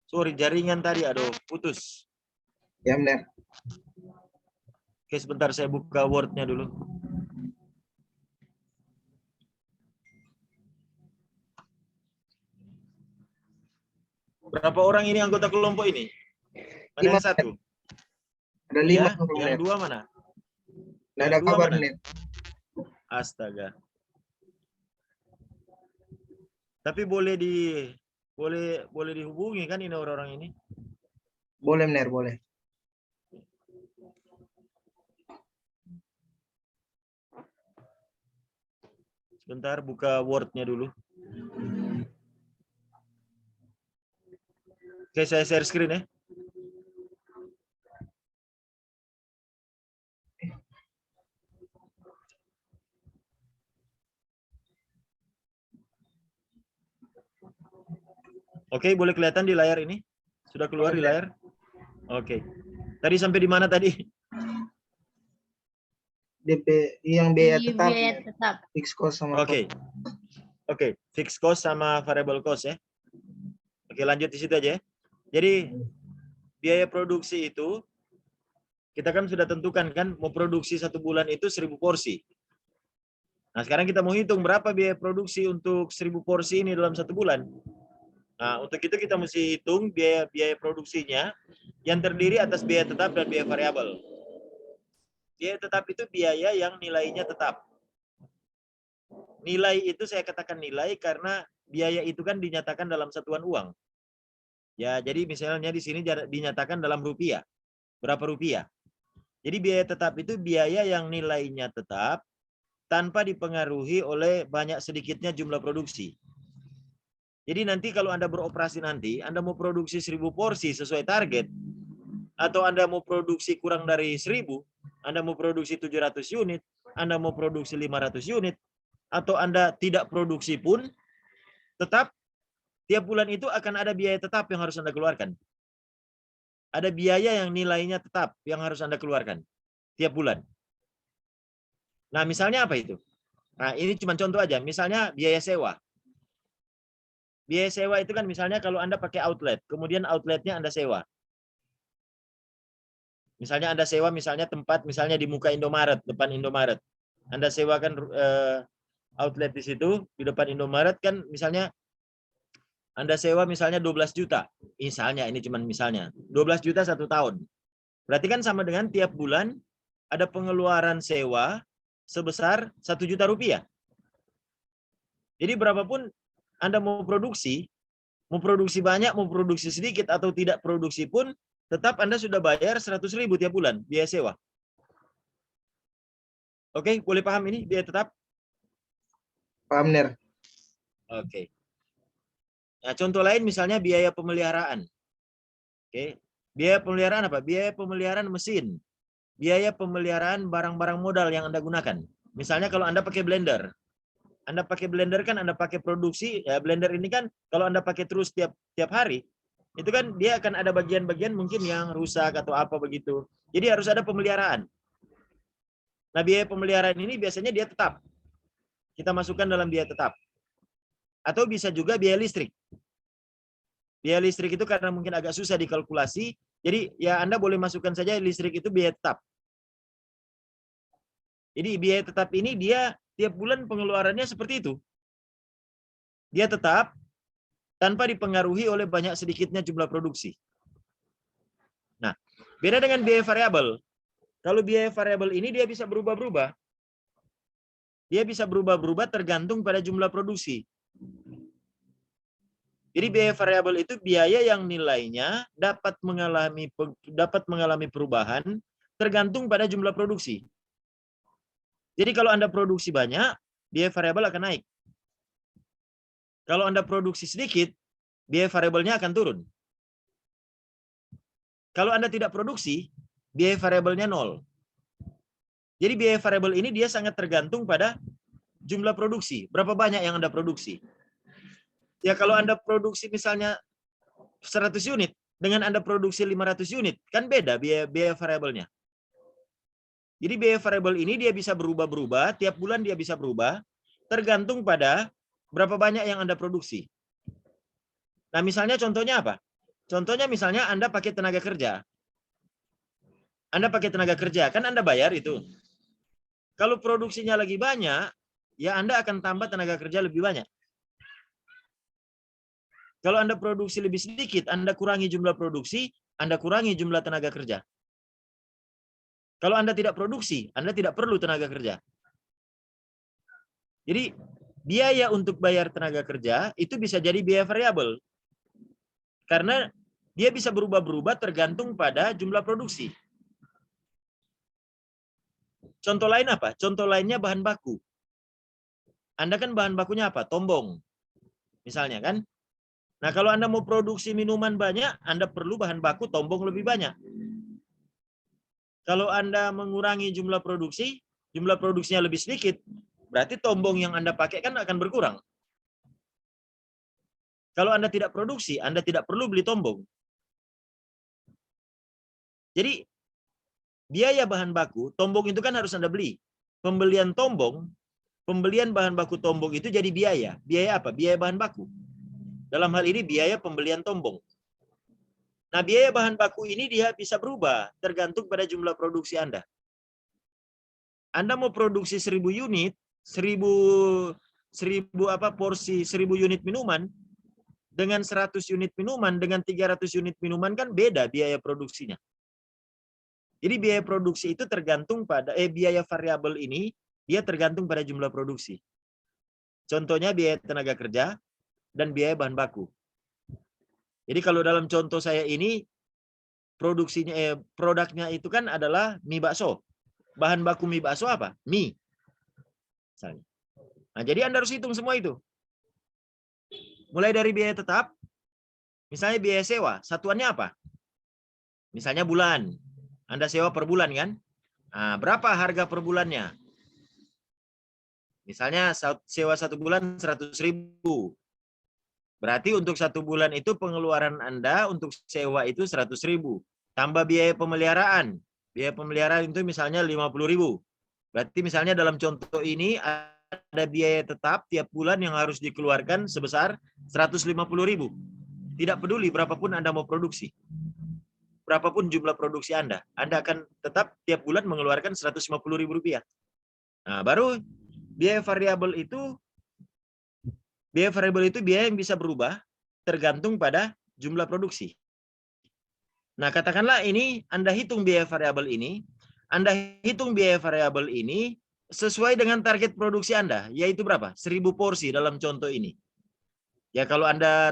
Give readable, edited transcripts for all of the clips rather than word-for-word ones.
Sorry, jaringan tadi, aduh, putus. Ya, benar. Oke, sebentar saya buka Word-nya dulu. Berapa orang ini anggota kelompok ini? Mana 5, yang satu? ada 5. Ya, benar. yang 2 mana? Nggak Yang ada 2 kabar, mana? benar. Astaga. Tapi boleh dihubungi kan ini orang-orang ini? Boleh, benar, boleh. Sebentar buka Word-nya dulu. Oke, saya share screen ya. Oke, boleh kelihatan di layar ini? Sudah keluar di layar? Oke. Tadi sampai di mana tadi? DP yang biaya Di tetap, biaya tetap. fixed cost sama Oke. Oke, fixed cost sama variable cost ya. Oke, lanjut di situ aja ya. Jadi biaya produksi itu kita kan sudah tentukan kan mau produksi 1 bulan itu 1000 porsi. Nah, sekarang kita mau hitung berapa biaya produksi untuk 1000 porsi ini dalam 1 bulan. Nah, untuk itu kita mesti hitung biaya produksinya yang terdiri atas biaya tetap dan biaya variabel. Biaya tetap itu biaya yang nilainya tetap. Nilai itu saya katakan nilai karena biaya itu kan dinyatakan dalam satuan uang. Ya, jadi misalnya di sini dinyatakan dalam rupiah. Berapa rupiah? Jadi biaya tetap itu biaya yang nilainya tetap tanpa dipengaruhi oleh banyak sedikitnya jumlah produksi. Jadi nanti kalau Anda beroperasi nanti, Anda mau produksi 1000 porsi sesuai target, atau Anda mau produksi kurang dari 1000, Anda mau produksi 700 unit, Anda mau produksi 500 unit, atau Anda tidak produksi pun, tetap tiap bulan itu akan ada biaya tetap yang harus Anda keluarkan. Ada biaya yang nilainya tetap yang harus Anda keluarkan tiap bulan. Nah, misalnya apa itu? Nah, ini cuma contoh aja. Misalnya biaya sewa. Biaya sewa itu kan misalnya kalau Anda pakai outlet, kemudian outletnya Anda sewa. Misalnya Anda sewa misalnya tempat misalnya di muka Indomaret, depan Indomaret. Anda sewakan outlet di situ, di depan Indomaret kan misalnya Anda sewa misalnya 12 juta. Misalnya, ini cuma misalnya. 12 juta 1 tahun. Berarti kan sama dengan tiap bulan ada pengeluaran sewa sebesar 1 juta rupiah. Jadi berapapun Anda mau produksi banyak, mau produksi sedikit atau tidak produksi pun, tetap Anda sudah bayar 100.000 tiap bulan biaya sewa. Oke, boleh paham ini biaya tetap? Paham, benar. Oke. Nah, contoh lain misalnya biaya pemeliharaan. Oke. Biaya pemeliharaan apa? Biaya pemeliharaan mesin. Biaya pemeliharaan barang-barang modal yang Anda gunakan. Misalnya kalau Anda pakai blender. Anda pakai blender kan Anda pakai produksi, ya blender ini kan kalau Anda pakai terus tiap hari, itu kan dia akan ada bagian-bagian mungkin yang rusak atau apa begitu. Jadi harus ada pemeliharaan. Nah, biaya pemeliharaan ini biasanya dia tetap. Kita masukkan dalam biaya tetap. Atau bisa juga biaya listrik. Biaya listrik itu karena mungkin agak susah dikalkulasi, jadi ya Anda boleh masukkan saja listrik itu biaya tetap. Jadi biaya tetap ini dia tiap bulan pengeluarannya seperti itu. Dia tetap tanpa dipengaruhi oleh banyak sedikitnya jumlah produksi. Nah, beda dengan biaya variabel. Kalau biaya variabel ini dia bisa berubah-berubah. Dia bisa berubah-berubah tergantung pada jumlah produksi. Jadi biaya variabel itu biaya yang nilainya dapat mengalami perubahan tergantung pada jumlah produksi. Jadi kalau Anda produksi banyak, biaya variabel akan naik. Kalau Anda produksi sedikit, biaya variabelnya akan turun. Kalau Anda tidak produksi, biaya variabelnya 0. Jadi biaya variabel ini dia sangat tergantung pada jumlah produksi. Berapa banyak yang Anda produksi. Ya kalau Anda produksi misalnya 100 unit, dengan Anda produksi 500 unit, kan beda biaya variabelnya. Jadi biaya variabel ini dia bisa berubah-berubah, tiap bulan dia bisa berubah, tergantung pada berapa banyak yang Anda produksi. Nah misalnya contohnya apa? Contohnya misalnya Anda pakai tenaga kerja. Anda pakai tenaga kerja, kan Anda bayar itu. Kalau produksinya lagi banyak, ya Anda akan tambah tenaga kerja lebih banyak. Kalau Anda produksi lebih sedikit, Anda kurangi jumlah produksi, Anda kurangi jumlah tenaga kerja. Kalau Anda tidak produksi, Anda tidak perlu tenaga kerja. Jadi, biaya untuk bayar tenaga kerja itu bisa jadi biaya variabel. Karena dia bisa berubah-berubah tergantung pada jumlah produksi. Contoh lain apa? Contoh lainnya bahan baku. Anda kan bahan bakunya apa? Tombong. Misalnya kan. Nah, kalau Anda mau produksi minuman banyak, Anda perlu bahan baku tombong lebih banyak. Kalau Anda mengurangi jumlah produksinya lebih sedikit, berarti tombong yang Anda pakai kan akan berkurang. Kalau Anda tidak produksi, Anda tidak perlu beli tombong. Jadi, biaya bahan baku, tombong itu kan harus Anda beli. Pembelian bahan baku tombong itu jadi biaya. Biaya apa? Biaya bahan baku. Dalam hal ini biaya pembelian tombong. Nah, biaya bahan baku ini dia bisa berubah tergantung pada jumlah produksi Anda. Anda mau produksi 1000 unit, 1000 porsi 1000 unit minuman dengan 100 unit minuman dengan 300 unit minuman kan beda biaya produksinya. Jadi biaya produksi itu tergantung pada biaya variabel ini dia tergantung pada jumlah produksi. Contohnya biaya tenaga kerja dan biaya bahan baku. Jadi kalau dalam contoh saya ini produknya itu kan adalah mie bakso. Bahan baku mie bakso apa? Mie. Misalnya. Nah, jadi Anda harus hitung semua itu. Mulai dari biaya tetap, misalnya biaya sewa, satuannya apa? Misalnya bulan. Anda sewa per bulan kan? Nah, berapa harga per bulannya? Misalnya sewa 1 bulan 100.000. Berarti untuk 1 bulan itu pengeluaran Anda untuk sewa itu 100.000. Tambah biaya pemeliharaan. Biaya pemeliharaan itu misalnya 50.000. Berarti misalnya dalam contoh ini ada biaya tetap tiap bulan yang harus dikeluarkan sebesar 150.000. Tidak peduli berapapun Anda mau produksi. Berapapun jumlah produksi Anda akan tetap tiap bulan mengeluarkan 150.000 rupiah. Nah, baru biaya variabel itu biaya yang bisa berubah tergantung pada jumlah produksi. Nah, katakanlah ini Anda hitung biaya variabel ini sesuai dengan target produksi Anda, yaitu berapa? 1000 porsi dalam contoh ini. Ya, kalau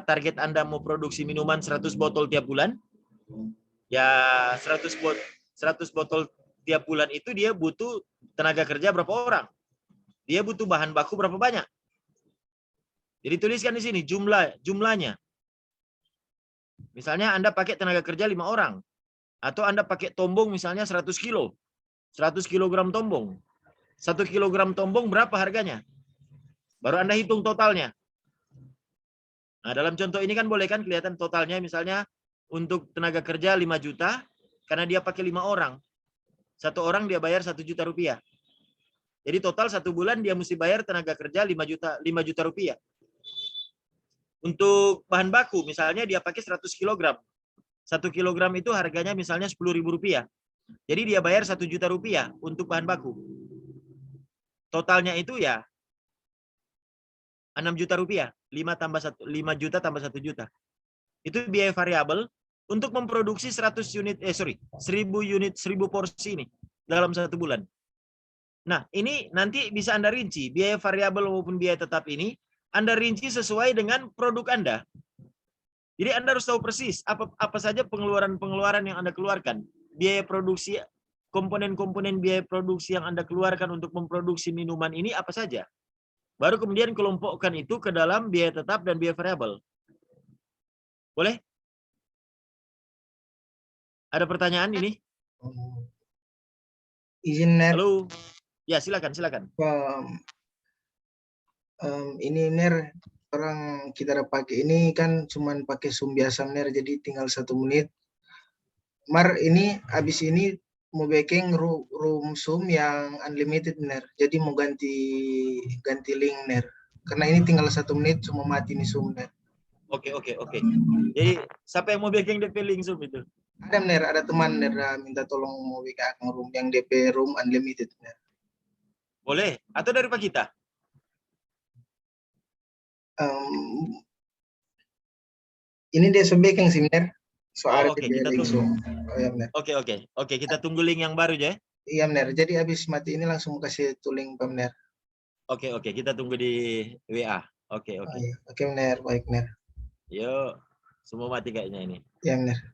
target Anda mau produksi minuman 100 botol tiap bulan, ya 100 botol tiap bulan itu dia butuh tenaga kerja berapa orang? Dia butuh bahan baku berapa banyak? Jadi tuliskan di sini jumlahnya. Misalnya Anda pakai tenaga kerja 5 orang. Atau Anda pakai tombong misalnya 100 kilo. 100 kilogram tombong. 1 kilogram tombong berapa harganya? Baru Anda hitung totalnya. Nah, dalam contoh ini kan boleh kan kelihatan totalnya misalnya untuk tenaga kerja 5 juta karena dia pakai 5 orang. 1 orang dia bayar 1 juta rupiah. Jadi total 1 bulan dia mesti bayar tenaga kerja 5 juta rupiah. Untuk bahan baku misalnya dia pakai 100 kilogram. 1 kilogram itu harganya misalnya 10.000 rupiah. Jadi dia bayar 1 juta rupiah untuk bahan baku. Totalnya itu ya 6 juta rupiah. 5 juta tambah 1 juta. Itu biaya variabel untuk memproduksi 1000 porsi ini dalam 1 bulan. Nah, ini nanti bisa Anda rinci. Biaya variabel maupun biaya tetap ini Anda rinci sesuai dengan produk Anda. Jadi Anda harus tahu persis apa saja pengeluaran yang Anda keluarkan. Biaya produksi, komponen-komponen biaya produksi yang Anda keluarkan untuk memproduksi minuman ini apa saja. Baru kemudian kelompokkan itu ke dalam biaya tetap dan biaya variabel. Boleh? Ada pertanyaan ini? Izin Ner. Halo? Ya, silakan. Ini Ner, orang kita pakai ini kan cuman pakai Zoom biasa Ner, jadi tinggal 1 menit. Mar, ini habis ini mau backing room Zoom yang unlimited Ner, jadi mau ganti link Ner. Karena ini tinggal 1 menit cuma mati nih Zoom Ner. Oke, oke, oke. Jadi siapa yang mau backing DP link Zoom itu? Ada Ner, ada teman Ner minta tolong mau WK akang room yang DP room unlimited Ner. Boleh? Atau dari Pak kita? Em, ini dia backing sih Ner. Soal Oh, oke, DP kita link tunggu. Zoom. Oh ya Ner. Oke, oke. Oke, kita tunggu link yang baru ya. Iya Ner. Jadi habis mati ini langsung kasih tuh link Pam Ner. Oke, oke, kita tunggu di WA. Oke, Oh oke. iya. Oke Ner, baik Ner. Yuk. Semua mati kayaknya ini. Iya Ner.